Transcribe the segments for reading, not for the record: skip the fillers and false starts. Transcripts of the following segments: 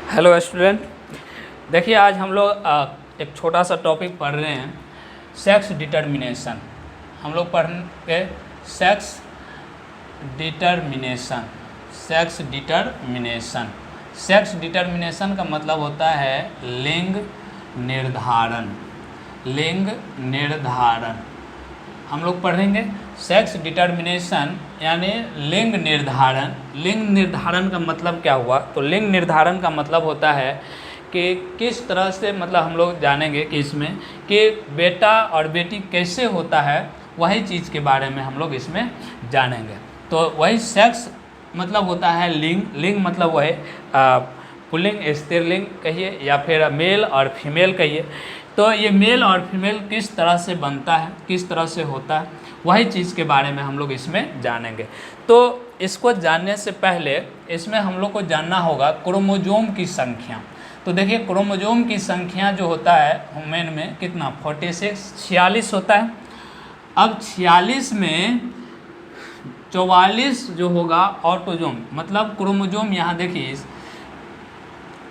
Hello student, देखिए आज हम लोग एक छोटा सा टॉपिक पढ़ रहे हैं, सेक्स डिटर्मिनेशन। हम लोग पढ़ेंगे sex determination. Sex determination sex determination का मतलब होता है लिंग निर्धारण। लिंग निर्धारण हम लोग पढ़ेंगे सेक्स डिटर्मिनेशन यानी लिंग निर्धारण। लिंग निर्धारण का मतलब क्या हुआ? तो लिंग निर्धारण का मतलब होता है कि किस तरह से, मतलब हम लोग जानेंगे कि इसमें कि बेटा और बेटी कैसे होता है, वही चीज़ के बारे में हम लोग इसमें जानेंगे। तो वही सेक्स मतलब होता है लिंग। लिंग मतलब वही पुल्लिंग स्त्रीलिंग कहिए या फिर मेल और फीमेल कहिए। तो ये मेल और फीमेल किस तरह से बनता है, किस तरह से होता है, वही चीज़ के बारे में हम लोग इसमें जानेंगे। तो इसको जानने से पहले इसमें हम लोग को जानना होगा क्रोमोजोम की संख्या। तो देखिए क्रोमोजोम की संख्या जो होता है ह्यूमन में कितना 46 46 होता है। अब 46 में 44 जो होगा ऑटोजोम, मतलब क्रोमोजोम। यहाँ देखिए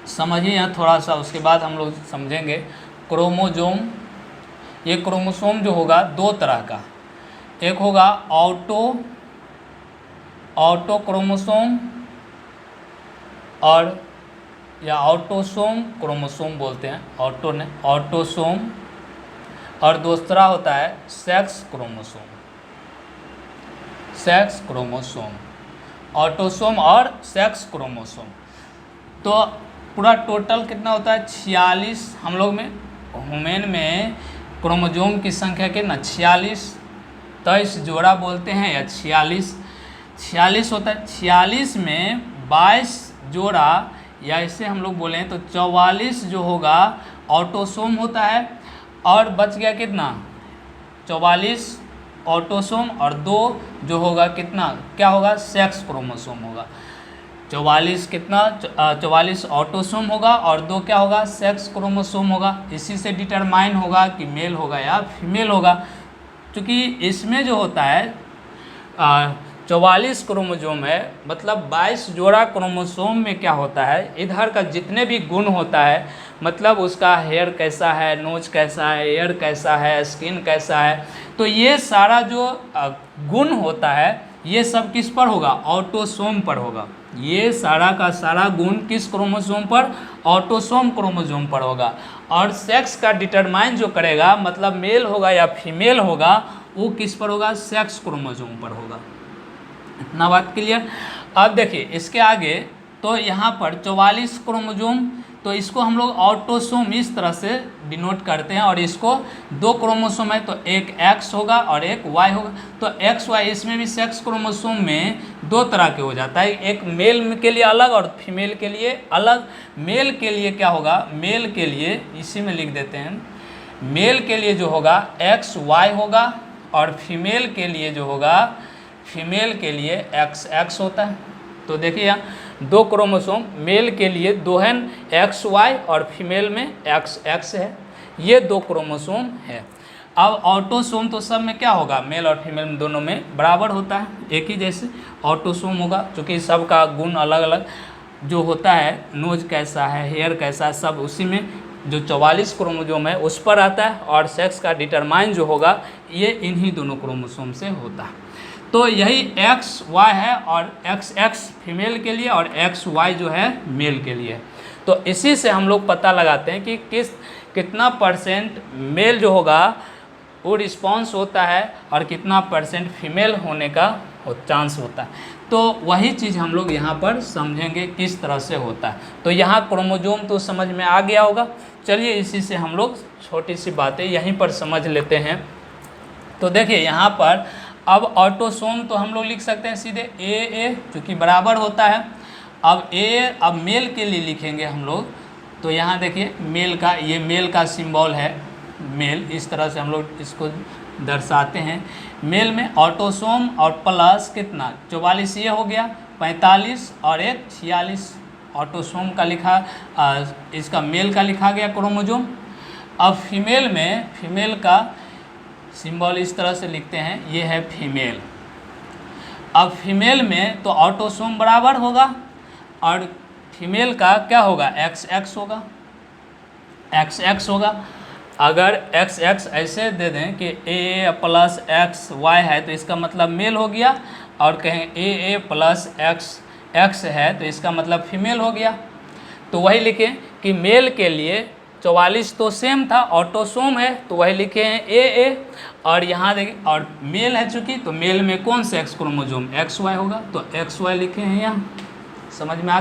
समझिए यहाँ थोड़ा सा, उसके बाद हम लोग समझेंगे क्रोमोजोम। ये क्रोमोसोम जो होगा दो तरह का, एक होगा ऑटो क्रोमोसोम और या ऑटोसोम क्रोमोसोम बोलते हैं, ऑटोसोम। और दूसरा होता है sex chromosome. Sex chromosome, autosome और सेक्स क्रोमोसोम। तो पूरा टोटल कितना होता है 46। हम लोग में ह्यूमन में क्रोमोजोम की संख्या कितना 46, 23 जोड़ा बोलते हैं या 46 होता है। 46 में 22 जोड़ा, या इसे हम लोग बोलें तो 44 जो होगा ऑटोसोम होता है, और बच गया कितना 44 ऑटोसोम, और 2 जो होगा कितना क्या होगा सेक्स क्रोमोसोम होगा। 44 कितना 44 ऑटोसोम होगा और 2 क्या होगा सेक्स क्रोमोसोम होगा। इसी से डिटरमाइन होगा कि मेल होगा या फीमेल होगा। क्योंकि इसमें जो होता है 44 क्रोमोसोम है, मतलब 22 जोड़ा क्रोमोसोम में क्या होता है, इधर का जितने भी गुण होता है, मतलब उसका हेयर कैसा है, नोज कैसा है, एयर कैसा है, स्किन कैसा है, तो ये सारा जो गुण होता है ये सब किस पर होगा ऑटोसोम पर होगा। ये सारा का सारा गुण किस क्रोमोसोम पर ऑटोसोम क्रोमोसोम पर होगा। और सेक्स का डिटरमाइन जो करेगा, मतलब मेल होगा या फीमेल होगा, वो किस पर होगा सेक्स क्रोमोसोम पर होगा। इतना बात क्लियर। अब देखिए इसके आगे, तो यहाँ पर 44 क्रोमोसोम, तो इसको हम लोग ऑटोसोम इस तरह से डिनोट करते हैं। और इसको 2 क्रोमोसोम है, तो एक एक्स होगा और एक वाई होगा। तो एक्स वाई इसमें भी सेक्स क्रोमोसोम में 2 तरह के हो जाता है, एक मेल के लिए अलग और फीमेल के लिए अलग। मेल के लिए क्या होगा, मेल के लिए इसी में लिख देते हैं, मेल के लिए जो होगा एक्स वाई होगा, और फीमेल के लिए जो होगा, फीमेल के लिए एक्स एक्स होता है। तो देखिए यहाँ 2 क्रोमोसोम, मेल के लिए 2 हैं एक्स वाई और फीमेल में एक्स एक्स है। ये 2 क्रोमोसोम है। अब ऑटोसोम तो सब में क्या होगा, मेल और फीमेल में दोनों में बराबर होता है, एक ही जैसे ऑटोसोम होगा। क्योंकि सबका गुण अलग अलग जो होता है, नोज कैसा है, हेयर कैसा है, सब उसी में जो 44 क्रोमोसोम है उस पर आता है। और सेक्स का डिटरमाइन जो होगा ये इन्हीं दोनों क्रोमोसोम से होता है। तो यही एक्स वाई है, और एक्स एक्स फीमेल के लिए और एक्स वाई जो है मेल के लिए। तो इसी से हम लोग पता लगाते हैं कि कितना परसेंट मेल जो होगा वो रिस्पॉन्स होता है और कितना परसेंट फीमेल होने का चांस होता है। तो वही चीज़ हम लोग यहाँ पर समझेंगे किस तरह से होता है। तो यहाँ क्रोमोजोम तो समझ में आ गया होगा। चलिए इसी से हम लोग छोटी सी बातें यहीं पर समझ लेते हैं। तो देखिए यहाँ पर अब ऑटोसोम तो हम लोग लिख सकते हैं सीधे ए चूँकि बराबर होता है। अब मेल के लिए लिखेंगे हम लोग। तो यहाँ देखिए मेल का, ये मेल का सिंबल है, मेल। इस तरह से हम लोग इसको दर्शाते हैं। मेल में ऑटोसोम और प्लस कितना 44 ये हो गया, 45 और एक 46 ऑटोसोम का लिखा, इसका मेल का लिखा गया क्रोमोजोम। अब फीमेल में, फीमेल का सिंबल इस तरह से लिखते हैं, ये है फीमेल। अब फीमेल में तो ऑटोसोम बराबर होगा और फीमेल का क्या होगा, एक्स एक्स होगा, एक्स एक्स होगा। अगर एक्स एक्स ऐसे दे दें कि ए प्लस एक्स वाई है तो इसका मतलब मेल हो गया, और कहें ए प्लस एक्स एक्स है तो इसका मतलब फीमेल हो गया। तो वही लिखें कि मेल के लिए 44 तो सेम था, ऑटोसोम है, तो वही लिखे हैं ए, और यहाँ देखिए और मेल है चूँकि, तो मेल में कौन सा एक्स क्रोमोजोम, एक्स वाई होगा, तो एक्स वाई लिखे हैं यहाँ। समझ में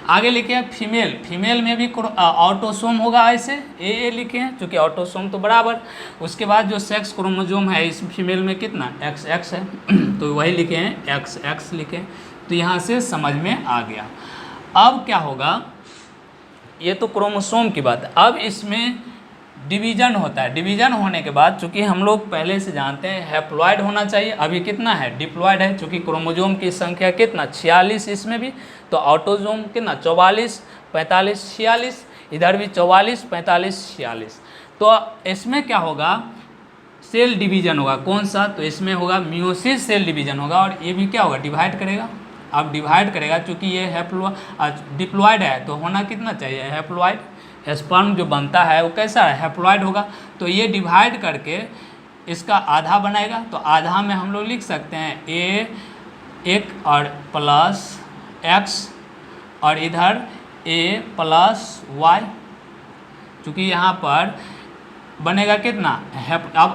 आगे लिखे हैं फीमेल, फीमेल में भी ऑटोसोम होगा, ऐसे ए लिखे हैं चूँकि ऑटोसोम तो बराबर। उसके बाद जो सेक्स क्रोमोजोम है इस फीमेल में कितना, एक्स एक्स है, तो वही लिखे हैं एक्स एक्स लिखे। तो यहाँ से समझ में आ गया। अब क्या होगा, ये तो क्रोमोसोम की बात है। अब इसमें डिवीज़न होता है, डिवीज़न होने के बाद चूँकि हम लोग पहले से जानते हैं हैप्लॉइड होना चाहिए, अभी कितना है, डिप्लॉइड है, चूँकि क्रोमोजोम की संख्या कितना 46 इसमें भी, तो ऑटोजोम कितना 44 45 46, इधर भी 44 45 46। तो इसमें क्या होगा, सेल डिवीज़न होगा, कौन सा, तो इसमें होगा मियोसिस सेल डिवीज़न होगा, और ये भी क्या होगा, डिवाइड करेगा। अब डिवाइड करेगा चूँकि ये डिप्लॉइड है तो होना कितना चाहिए, हैप्लॉइड, स्पर्म जो बनता है वो कैसा है, हैप्लॉइड होगा। तो ये डिवाइड करके इसका आधा बनाएगा, तो आधा में हम लोग लिख सकते हैं ए एक और प्लस एक्स, और इधर ए प्लस वाई, चूँकि यहाँ पर बनेगा कितना,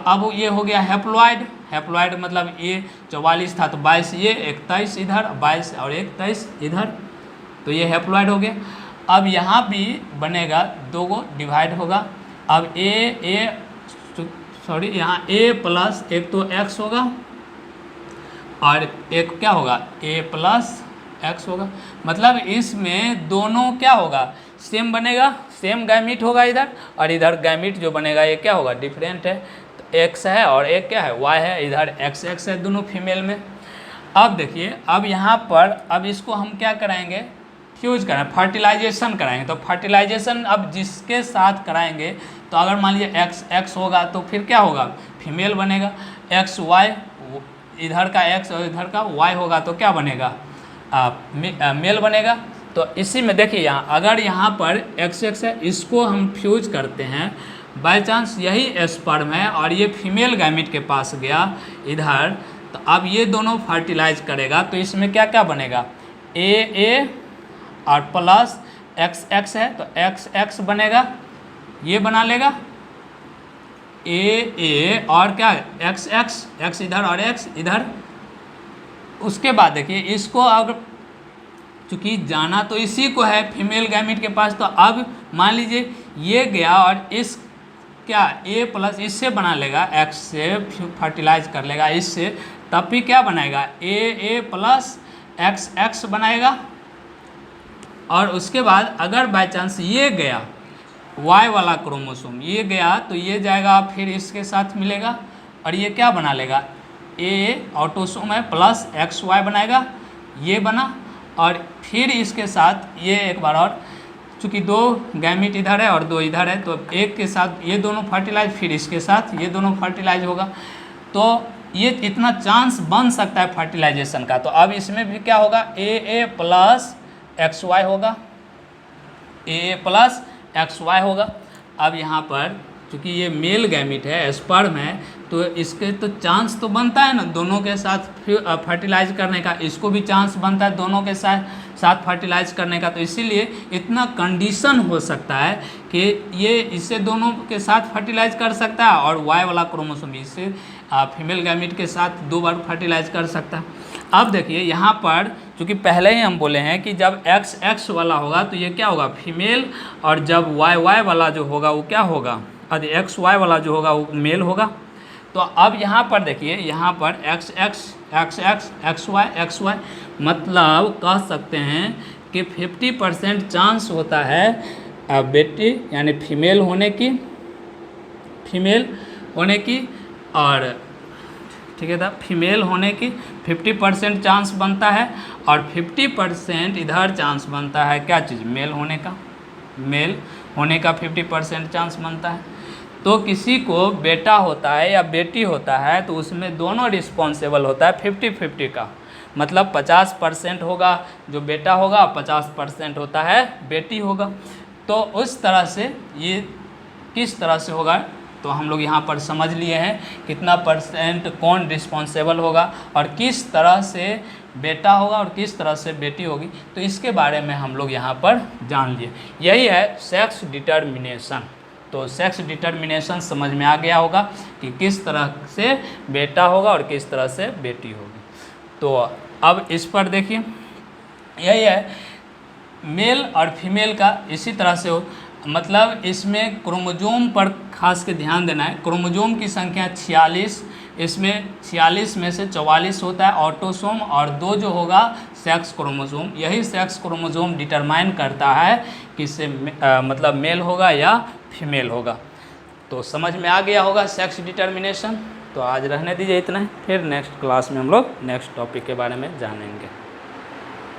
अब ये हो गया हैप्लॉइड, हैप्लॉइड मतलब ये 44 था तो 22 ये 21 इधर 22 और 21 इधर, तो ये हैप्लॉइड हो गया। अब यहाँ भी बनेगा, दो गो डिवाइड होगा। अब यहाँ ए प्लस एक तो एक्स होगा और एक क्या होगा, ए प्लस एक्स होगा, मतलब इसमें दोनों क्या होगा, सेम बनेगा, सेम गैमीट होगा इधर, और इधर गैमीट जो बनेगा ये क्या होगा, डिफरेंट है, तो एक्स है और एक क्या है, वाई है, इधर एक्स एक्स है दोनों फीमेल में। अब देखिए, अब यहाँ पर अब इसको हम क्या कराएंगे, फ्यूज कराएं, फर्टिलाइजेशन कराएंगे। तो फर्टिलाइजेशन अब जिसके साथ कराएंगे, तो अगर मान लीजिए एक्स एक्स होगा तो फिर क्या होगा, फीमेल बनेगा, एक्स वाई इधर का एक्स और इधर का वाई होगा तो क्या बनेगा, मेल बनेगा। तो इसी में देखिए यहाँ अगर यहाँ पर एक्स एक्स है, इसको हम फ्यूज करते हैं, बाय चांस यही स्पर्म है और ये फीमेल गैमीट के पास गया इधर, तो अब ये दोनों फर्टिलाइज करेगा, तो इसमें क्या क्या बनेगा, ए और प्लस एक्स एक्स है तो एक्स एक्स बनेगा, ये बना लेगा ए और क्या एक्स एक्स, एक्स इधर और एक्स इधर। उसके बाद देखिए इसको अगर चूँकि जाना तो इसी को है फीमेल गैमीट के पास, तो अब मान लीजिए ये गया और इस क्या ए प्लस इससे बना लेगा, एक्स से फर्टिलाइज कर लेगा इससे, तब भी क्या बनाएगा, ए प्लस एक्स एक्स बनाएगा। और उसके बाद अगर बाय चांस ये गया वाई वाला क्रोमोसोम, ये गया तो ये जाएगा फिर इसके साथ मिलेगा और ये क्या बना लेगा, ए ऑटोसोम है प्लस एक्स वाई बनाएगा, ये बना, और फिर इसके साथ ये एक बार और, चूँकि दो गैमीट इधर है और दो इधर है, तो एक के साथ ये दोनों फर्टिलाइज, फिर इसके साथ ये दोनों फर्टिलाइज होगा, तो ये इतना चांस बन सकता है फर्टिलाइजेशन का। तो अब इसमें भी क्या होगा, ए प्लस एक्स वाई होगा, ए प्लस एक्स वाई होगा। अब यहाँ पर चूँकि ये मेल गैमीट है, स्पर्म है, तो इसके तो चांस तो बनता है ना दोनों के साथ फर्टिलाइज करने का, इसको भी चांस बनता है दोनों के साथ फर्टिलाइज करने का। तो इसीलिए इतना कंडीशन हो सकता है कि ये इससे दोनों के साथ फर्टिलाइज कर सकता है और वाई वाला क्रोमोसोम इससे फीमेल गैमीट के साथ 2 बार फर्टिलाइज कर सकता है। अब देखिए यहाँ पर चूँकि पहले ही हम बोले हैं कि जब एक्स एक्स वाला होगा तो ये क्या होगा, फीमेल, और जब वाई वाई वाला जो होगा वो क्या होगा, यदि एक्स वाई वाला जो होगा वो मेल होगा। तो अब यहाँ पर देखिए, यहाँ पर x x x x x y मतलब कह सकते हैं कि 50% चांस होता है बेटी यानी फीमेल होने की, और ठीक है था, फीमेल होने की 50% चांस बनता है, और 50% इधर चांस बनता है क्या चीज़, मेल होने का 50% चांस बनता है। तो किसी को बेटा होता है या बेटी होता है तो उसमें दोनों रिस्पॉन्सिबल होता है 50-50 का, मतलब 50% होगा जो बेटा होगा, 50% होता है बेटी होगा। तो उस तरह से ये किस तरह से होगा, तो हम लोग यहाँ पर समझ लिए हैं कितना परसेंट कौन रिस्पॉन्सिबल होगा और किस तरह से बेटा होगा और किस तरह से बेटी होगी, तो इसके बारे में हम लोग यहाँ पर जान लिए। यही है सेक्स डिटर्मिनेशन। तो सेक्स डिटर्मिनेशन समझ में आ गया होगा कि किस तरह से बेटा होगा और किस तरह से बेटी होगी। तो अब इस पर देखिए, यही है मेल और फीमेल का इसी तरह से हो, मतलब इसमें क्रोमोजोम पर खास के ध्यान देना है। क्रोमोजोम की संख्या 46, इसमें 46 में से 44 होता है ऑटोसोम और 2 जो होगा सेक्स क्रोमोजोम। यही सेक्स क्रोमोजोम डिटरमाइन करता है कि इससे मतलब मेल होगा या फीमेल होगा। तो समझ में आ गया होगा सेक्स डिटर्मिनेशन। तो आज रहने दीजिए इतना ही, फिर नेक्स्ट क्लास में हम लोग नेक्स्ट टॉपिक के बारे में जानेंगे।